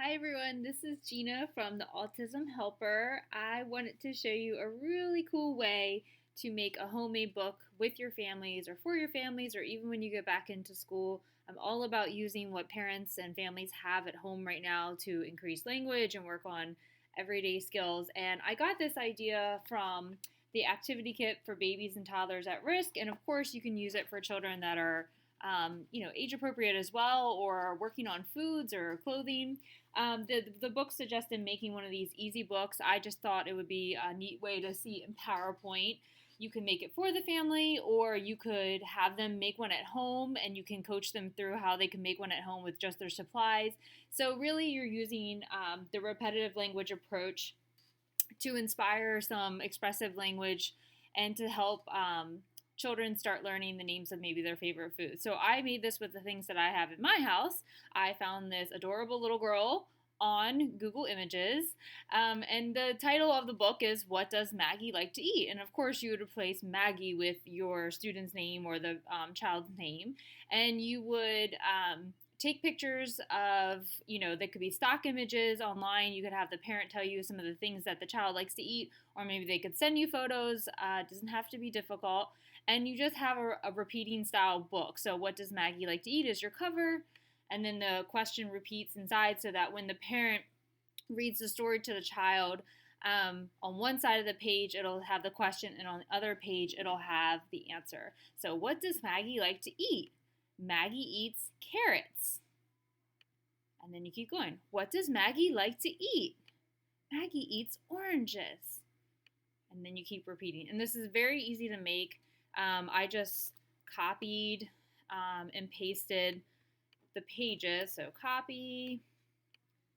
Hi everyone, this is Gina from the Autism Helper. I wanted to show you a really cool way to make a homemade book with your families or for your families or even when you get back into school. I'm all about using what parents and families have at home right now to increase language and work on everyday skills. And I got this idea from the activity kit for babies and toddlers at risk. And of course, you can use it for children that are age appropriate as well, or working on foods or clothing. The book suggested making one of these easy books. I just thought it would be a neat way to see in PowerPoint. You can make it for the family, or you could have them make one at home and you can coach them through how they can make one at home with just their supplies. So, really, you're using the repetitive language approach to inspire some expressive language and to help children start learning the names of maybe their favorite foods. So I made this with the things that I have in my house. I found this adorable little girl on Google Images. And the title of the book is What Does Maggie Like to Eat? And of course, you would replace Maggie with your student's name or the child's name. And you would take pictures of, that could be stock images online. You could have the parent tell you some of the things that the child likes to eat, or maybe they could send you photos. It doesn't have to be difficult. And you just have a repeating style book. So, what does Maggie like to eat is your cover, and then the question repeats inside so that when the parent reads the story to the child, on one side of the page it'll have the question, and on the other page it'll have the answer. So, what does Maggie like to eat? Maggie eats carrots. And then you keep going. What does Maggie like to eat? Maggie eats oranges. And then you keep repeating. And this is very easy to make. I just copied and pasted the pages. So copy,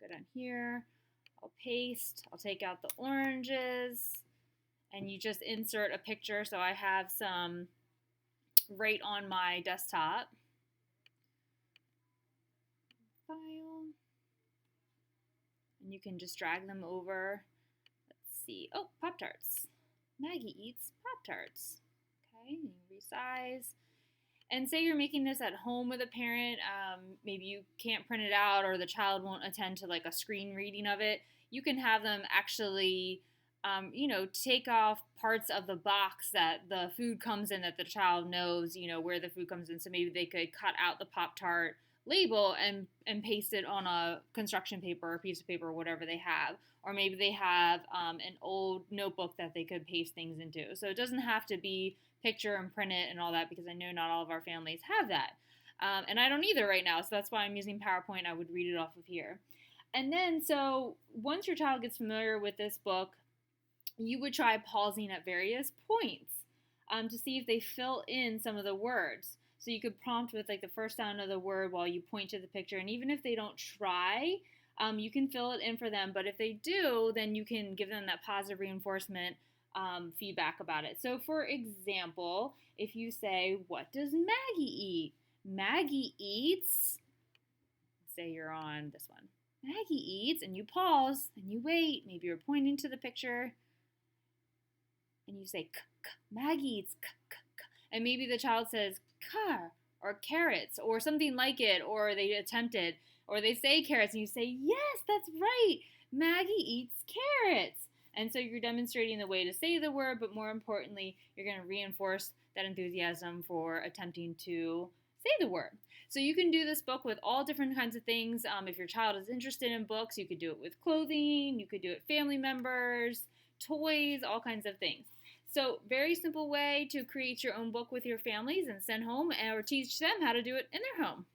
go down here, I'll paste, I'll take out the oranges, and you just insert a picture. So I have some right on my desktop. File. And you can just drag them over. Let's see. Oh, Pop-Tarts. Maggie eats Pop-Tarts. Okay, you resize. And say you're making this at home with a parent, maybe you can't print it out or the child won't attend to like a screen reading of it. You can have them actually, take off parts of the box that the food comes in that the child knows, where the food comes in. So maybe they could cut out the Pop-Tart label and paste it on a construction paper or a piece of paper or whatever they have. Or maybe they have an old notebook that they could paste things into. So it doesn't have to be picture and print it and all that, because I know not all of our families have that. And I don't either right now, so that's why I'm using PowerPoint. I would read it off of here. And then, so once your child gets familiar with this book, you would try pausing at various points to see if they fill in some of the words. So you could prompt with like the first sound of the word while you point to the picture. And even if they don't try, you can fill it in for them. But if they do, then you can give them that positive reinforcement feedback about it. So for example, if you say, what does Maggie eat? Maggie eats, say you're on this one. Maggie eats, and you pause and you wait. Maybe you're pointing to the picture and you say, Maggie eats, and maybe the child says car or carrots or something like it, or they attempt it, or they say carrots and you say, yes, that's right, Maggie eats carrots. And so you're demonstrating the way to say the word, but more importantly, you're going to reinforce that enthusiasm for attempting to say the word. So you can do this book with all different kinds of things. If your child is interested in books, you could do it with clothing, you could do it family members, toys, all kinds of things. So very simple way to create your own book with your families and send home or teach them how to do it in their home.